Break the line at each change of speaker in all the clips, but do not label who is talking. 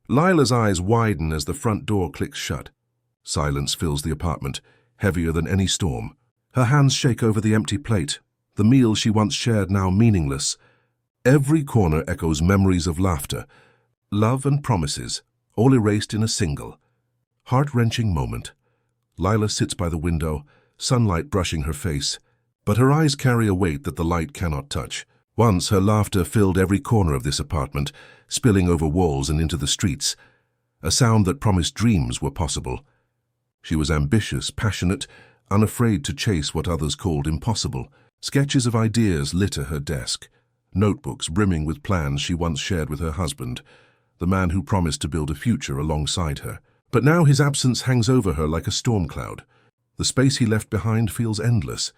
Lila's eyes widen as the front door clicks shut. Silence fills the apartment, heavier than any storm. Her hands shake over the empty plate, the meal she once shared now meaningless. Every corner echoes memories of laughter, love and promises, all erased in a single, heart-wrenching moment. Lila sits by the window, sunlight brushing her face, but her eyes carry a weight that the light cannot touch. Once her laughter filled every corner of this apartment, spilling over walls and into the streets, a sound that promised dreams were possible. She was ambitious, passionate, unafraid to chase what others called impossible. Sketches of ideas litter her desk, notebooks brimming with plans she once shared with her husband, the man who promised to build a future alongside her. But now his absence hangs over her like a storm cloud. The space he left behind feels endless,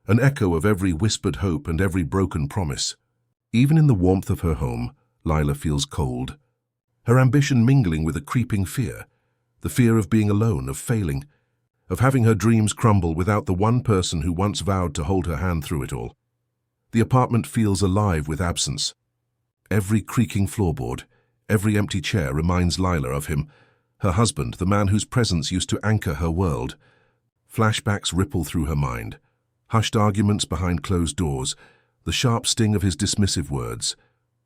an echo of every whispered hope and every broken promise. Even in the warmth of her home, Lila feels cold, her ambition mingling with a creeping fear, the fear of being alone, of failing, of having her dreams crumble without the one person who once vowed to hold her hand through it all. The apartment feels alive with absence. Every creaking floorboard, every empty chair reminds Lila of him, her husband, the man whose presence used to anchor her world. Flashbacks ripple through her mind. Hushed arguments behind closed doors, the sharp sting of his dismissive words,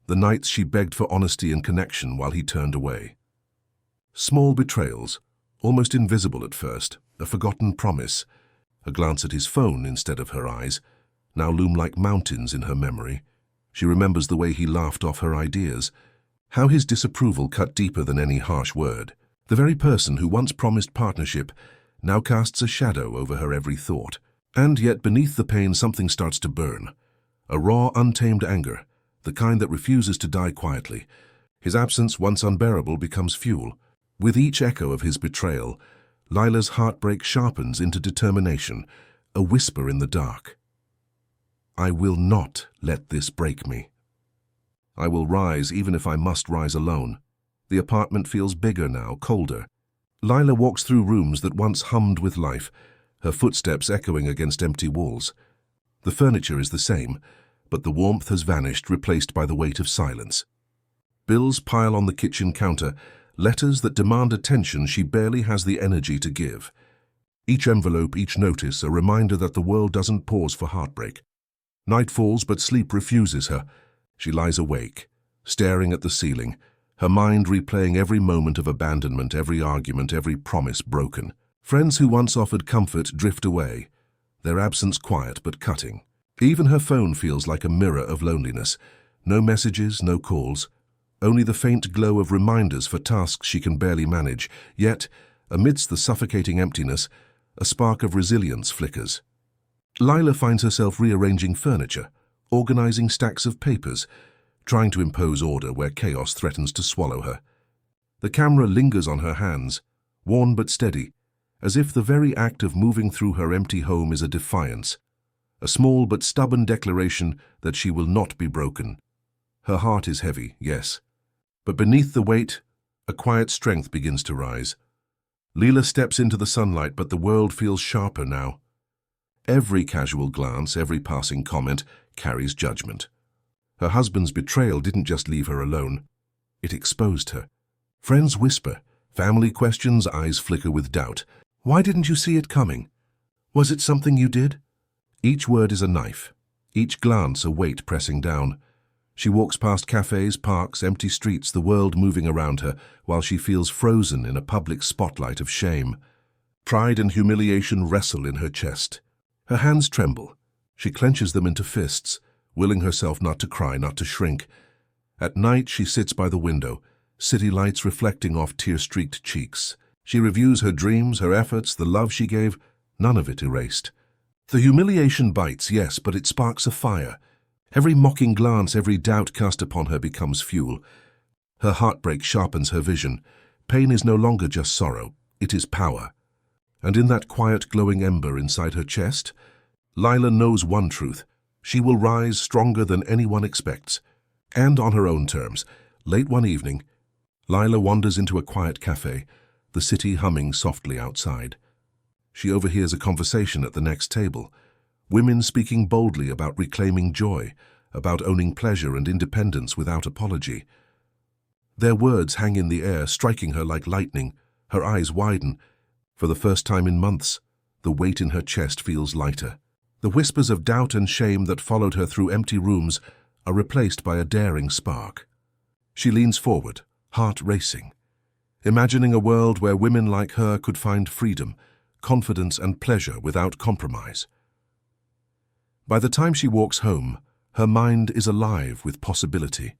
the nights she begged for honesty and connection while he turned away. Small betrayals, almost invisible at first, a forgotten promise, a glance at his phone instead of her eyes, now loom like mountains in her memory. She remembers the way he laughed off her ideas, how his disapproval cut deeper than any harsh word. The very person who once promised partnership now casts a shadow over her every thought. And yet beneath the pain something starts to burn. A raw, untamed anger, the kind that refuses to die quietly. His absence, once unbearable, becomes fuel. With each echo of his betrayal, Lila's heartbreak sharpens into determination, a whisper in the dark. I will not let this break me. I will rise even if I must rise alone. The apartment feels bigger now, colder. Lila walks through rooms that once hummed with life, her footsteps echoing against empty walls. The furniture is the same, but the warmth has vanished, replaced by the weight of silence. Bills pile on the kitchen counter, letters that demand attention she barely has the energy to give. Each envelope, each notice, a reminder that the world doesn't pause for heartbreak. Night falls, but sleep refuses her. She lies awake, staring at the ceiling, her mind replaying every moment of abandonment, every argument, every promise broken. Friends who once offered comfort drift away, their absence quiet but cutting. Even her phone feels like a mirror of loneliness. No messages, no calls, only the faint glow of reminders for tasks she can barely manage. Yet, amidst the suffocating emptiness, a spark of resilience flickers. Lila finds herself rearranging furniture, organizing stacks of papers, trying to impose order where chaos threatens to swallow her. The camera lingers on her hands, worn but steady, as if the very act of moving through her empty home is a defiance, a small but stubborn declaration that she will not be broken. Her heart is heavy, yes, but beneath the weight, a quiet strength begins to rise. Lila steps into the sunlight, but the world feels sharper now. Every casual glance, every passing comment, carries judgment. Her husband's betrayal didn't just leave her alone, it exposed her. Friends whisper, family questions, eyes flicker with doubt. Why didn't you see it coming? Was it something you did? Each word is a knife, each glance a weight pressing down. She walks past cafes, parks, empty streets, the world moving around her, while she feels frozen in a public spotlight of shame. Pride and humiliation wrestle in her chest. Her hands tremble. She clenches them into fists, willing herself not to cry, not to shrink. At night she sits by the window, city lights reflecting off tear-streaked cheeks. She reviews her dreams, her efforts, the love she gave, none of it erased. The humiliation bites, yes, but it sparks a fire. Every mocking glance, every doubt cast upon her becomes fuel. Her heartbreak sharpens her vision. Pain is no longer just sorrow, it is power. And in that quiet glowing ember inside her chest, Lila knows one truth. She will rise stronger than anyone expects. And on her own terms. Late one evening, Lila wanders into a quiet cafe, the city humming softly outside. She overhears a conversation at the next table, women speaking boldly about reclaiming joy, about owning pleasure and independence without apology. Their words hang in the air, striking her like lightning. Her eyes widen. For the first time in months, the weight in her chest feels lighter. The whispers of doubt and shame that followed her through empty rooms are replaced by a daring spark. She leans forward, heart racing, imagining a world where women like her could find freedom, confidence and pleasure without compromise. By the time she walks home, her mind is alive with possibility.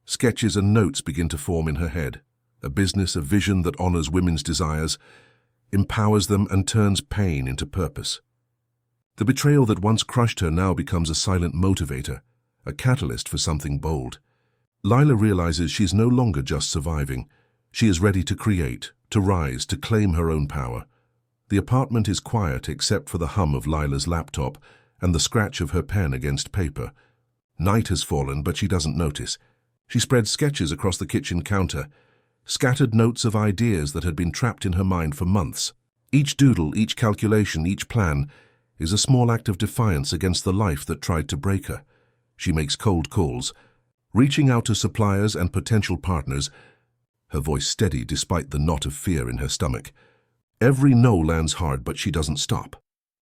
Sketches and notes begin to form in her head, a business, a vision that honors women's desires, empowers them and turns pain into purpose. The betrayal that once crushed her now becomes a silent motivator, a catalyst for something bold. Lila realizes she's no longer just surviving. She is ready to create, to rise, to claim her own power. The apartment is quiet except for the hum of Lila's laptop and the scratch of her pen against paper. Night has fallen, but she doesn't notice. She spreads sketches across the kitchen counter, scattered notes of ideas that had been trapped in her mind for months. Each doodle, each calculation, each plan is a small act of defiance against the life that tried to break her. She makes cold calls, reaching out to suppliers and potential partners, her voice steady despite the knot of fear in her stomach. Every no lands hard, but she doesn't stop.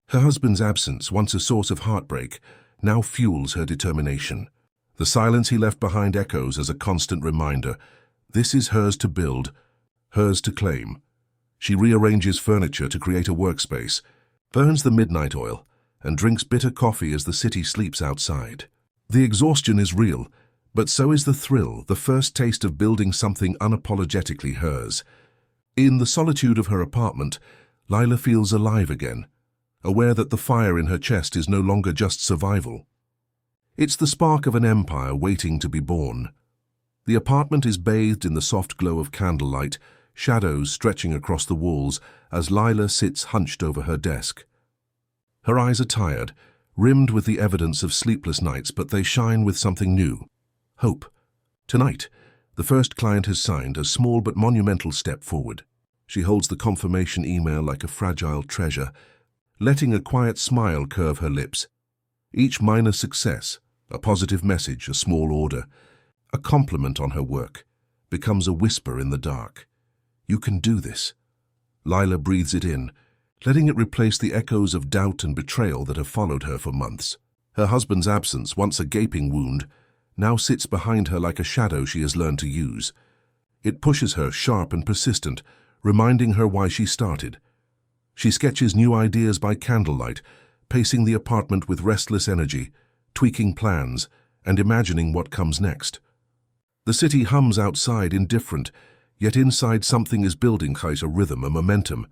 Her husband's absence, once a source of heartbreak, now fuels her determination. The silence he left behind echoes as a constant reminder. This is hers to build, hers to claim. She rearranges furniture to create a workspace, burns the midnight oil, and drinks bitter coffee as the city sleeps outside. The exhaustion is real, but so is the thrill, the first taste of building something unapologetically hers. In the solitude of her apartment, Lila feels alive again, aware that the fire in her chest is no longer just survival. It's the spark of an empire waiting to be born. The apartment is bathed in the soft glow of candlelight, shadows stretching across the walls as Lila sits hunched over her desk. Her eyes are tired, rimmed with the evidence of sleepless nights, but they shine with something new. Hope. Tonight, the first client has signed, a small but monumental step forward. She holds the confirmation email like a fragile treasure, letting a quiet smile curve her lips. Each minor success, a positive message, a small order, a compliment on her work, becomes a whisper in the dark. You can do this. Lila breathes it in, letting it replace the echoes of doubt and betrayal that have followed her for months. Her husband's absence, once a gaping wound, now sits behind her like a shadow she has learned to use. It pushes her, sharp and persistent, reminding her why she started. She sketches new ideas by candlelight, pacing the apartment with restless energy, tweaking plans, and imagining what comes next. The city hums outside, indifferent, yet inside something is building, a rhythm, a momentum.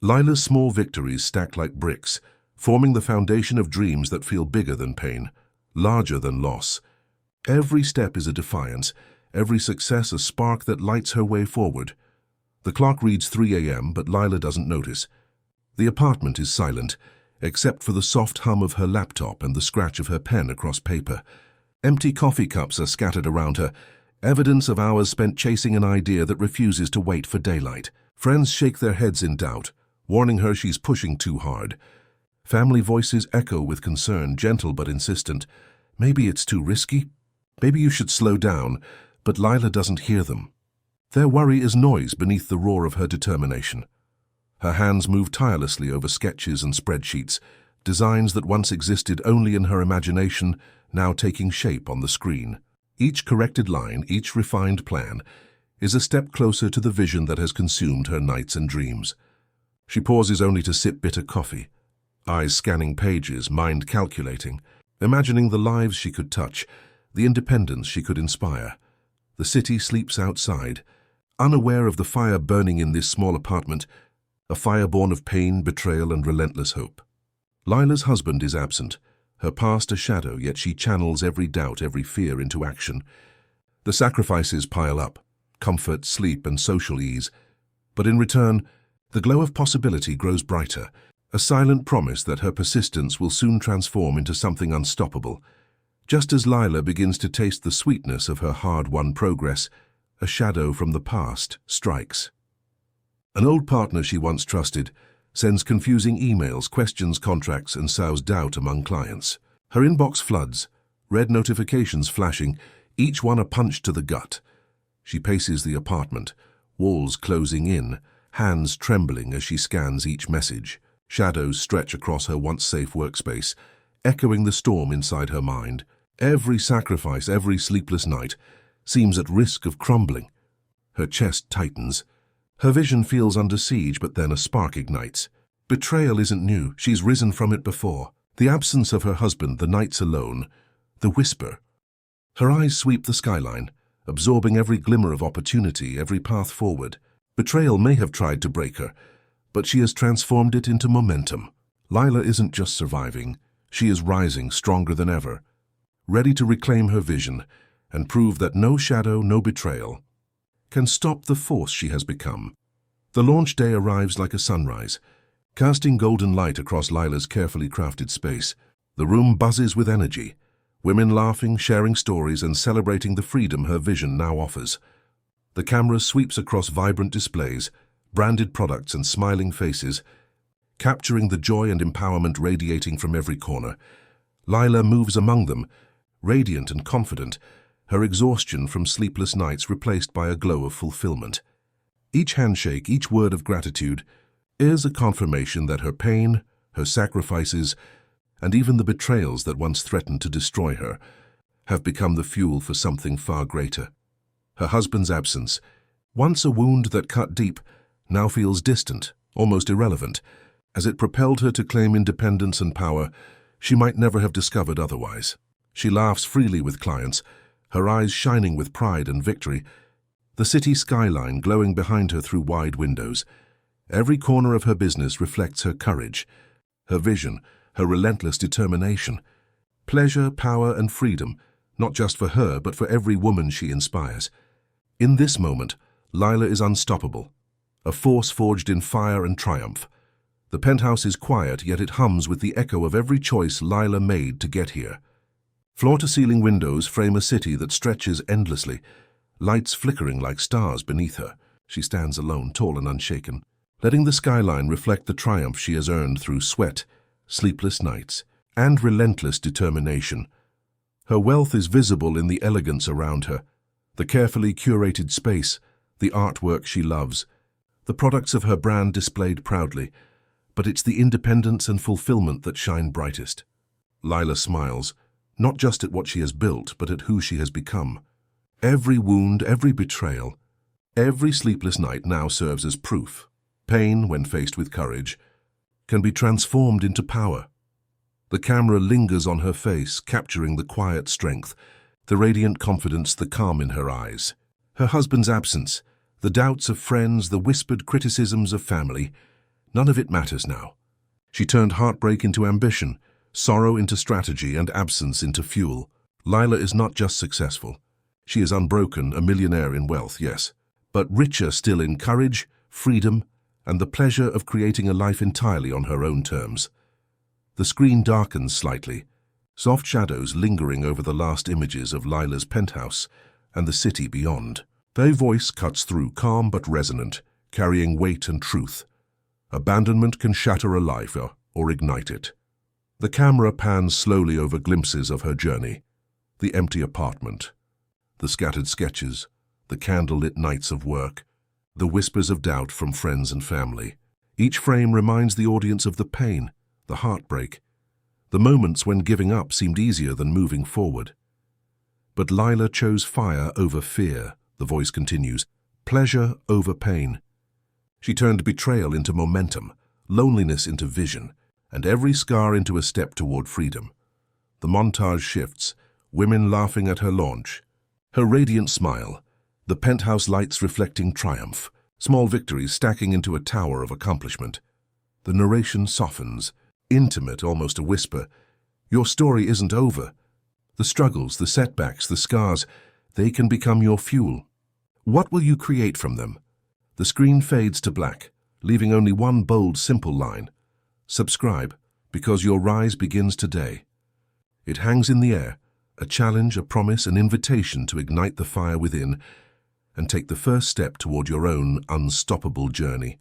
Lila's small victories stack like bricks, forming the foundation of dreams that feel bigger than pain, larger than loss. Every step is a defiance, every success a spark that lights her way forward. The clock reads 3 a.m., but Lila doesn't notice. The apartment is silent, except for the soft hum of her laptop and the scratch of her pen across paper. Empty coffee cups are scattered around her, evidence of hours spent chasing an idea that refuses to wait for daylight. Friends shake their heads in doubt, warning her she's pushing too hard. Family voices echo with concern, gentle but insistent. Maybe it's too risky. Maybe you should slow down, but Lila doesn't hear them. Their worry is noise beneath the roar of her determination. Her hands move tirelessly over sketches and spreadsheets, designs that once existed only in her imagination, now taking shape on the screen. Each corrected line, each refined plan, is a step closer to the vision that has consumed her nights and dreams. She pauses only to sip bitter coffee, eyes scanning pages, mind calculating, imagining the lives she could touch, the independence she could inspire. The city sleeps outside, unaware of the fire burning in this small apartment, a fire born of pain, betrayal, and relentless hope. Lila's husband is absent, her past a shadow, yet she channels every doubt, every fear into action. The sacrifices pile up, comfort, sleep, and social ease. But in return, the glow of possibility grows brighter, a silent promise that her persistence will soon transform into something unstoppable. Just as Lila begins to taste the sweetness of her hard-won progress, a shadow from the past strikes. An old partner she once trusted sends confusing emails, questions contracts, and sows doubt among clients. Her inbox floods, red notifications flashing, each one a punch to the gut. She paces the apartment, walls closing in, hands trembling as she scans each message. Shadows stretch across her once-safe workspace, echoing the storm inside her mind. Every sacrifice, every sleepless night, seems at risk of crumbling. Her chest tightens. Her vision feels under siege, but then a spark ignites. Betrayal isn't new. She's risen from it before. The absence of her husband, the nights alone, the whisper. Her eyes sweep the skyline, absorbing every glimmer of opportunity, every path forward. Betrayal may have tried to break her, but she has transformed it into momentum. Lila isn't just surviving. She is rising stronger than ever, ready to reclaim her vision and prove that no shadow, no betrayal can stop the force she has become. The launch day arrives like a sunrise, casting golden light across Lila's carefully crafted space. The room buzzes with energy, women laughing, sharing stories, and celebrating the freedom her vision now offers. The camera sweeps across vibrant displays, branded products and smiling faces, capturing the joy and empowerment radiating from every corner. Lila moves among them, radiant and confident, her exhaustion from sleepless nights replaced by a glow of fulfillment. Each handshake, each word of gratitude is a confirmation that her pain, her sacrifices, and even the betrayals that once threatened to destroy her have become the fuel for something far greater. Her husband's absence, once a wound that cut deep, now feels distant, almost irrelevant, as it propelled her to claim independence and power she might never have discovered otherwise. She laughs freely with clients, her eyes shining with pride and victory, the city skyline glowing behind her through wide windows. Every corner of her business reflects her courage, her vision, her relentless determination. Pleasure, power, and freedom, not just for her, but for every woman she inspires. In this moment, Lila is unstoppable, a force forged in fire and triumph. The penthouse is quiet, yet it hums with the echo of every choice Lila made to get here. Floor-to-ceiling windows frame a city that stretches endlessly, lights flickering like stars beneath her. She stands alone, tall and unshaken, letting the skyline reflect the triumph she has earned through sweat, sleepless nights, and relentless determination. Her wealth is visible in the elegance around her, the carefully curated space, the artwork she loves, the products of her brand displayed proudly, but it's the independence and fulfillment that shine brightest. Lila smiles, not just at what she has built, but at who she has become. Every wound, every betrayal, every sleepless night now serves as proof. Pain, when faced with courage, can be transformed into power. The camera lingers on her face, capturing the quiet strength, the radiant confidence, the calm in her eyes. Her husband's absence, the doubts of friends, the whispered criticisms of family, none of it matters now. She turned heartbreak into ambition, sorrow into strategy, and absence into fuel. Lila is not just successful. She is unbroken, a millionaire in wealth, yes, but richer still in courage, freedom, and the pleasure of creating a life entirely on her own terms. The screen darkens slightly, soft shadows lingering over the last images of Lila's penthouse and the city beyond. Their voice cuts through, calm but resonant, carrying weight and truth. Abandonment can shatter a life or ignite it. The camera pans slowly over glimpses of her journey, the empty apartment, the scattered sketches, the candlelit nights of work, the whispers of doubt from friends and family. Each frame reminds the audience of the pain, the heartbreak, the moments when giving up seemed easier than moving forward. But Lila chose fire over fear, the voice continues, pleasure over pain. She turned betrayal into momentum, loneliness into vision, and every scar into a step toward freedom. The montage shifts, women laughing at her launch, her radiant smile, the penthouse lights reflecting triumph, small victories stacking into a tower of accomplishment. The narration softens, intimate, almost a whisper. Your story isn't over. The struggles, the setbacks, the scars, they can become your fuel. What will you create from them? The screen fades to black, leaving only one bold, simple line. Subscribe, because your rise begins today. It hangs in the air, a challenge, a promise, an invitation to ignite the fire within and take the first step toward your own unstoppable journey.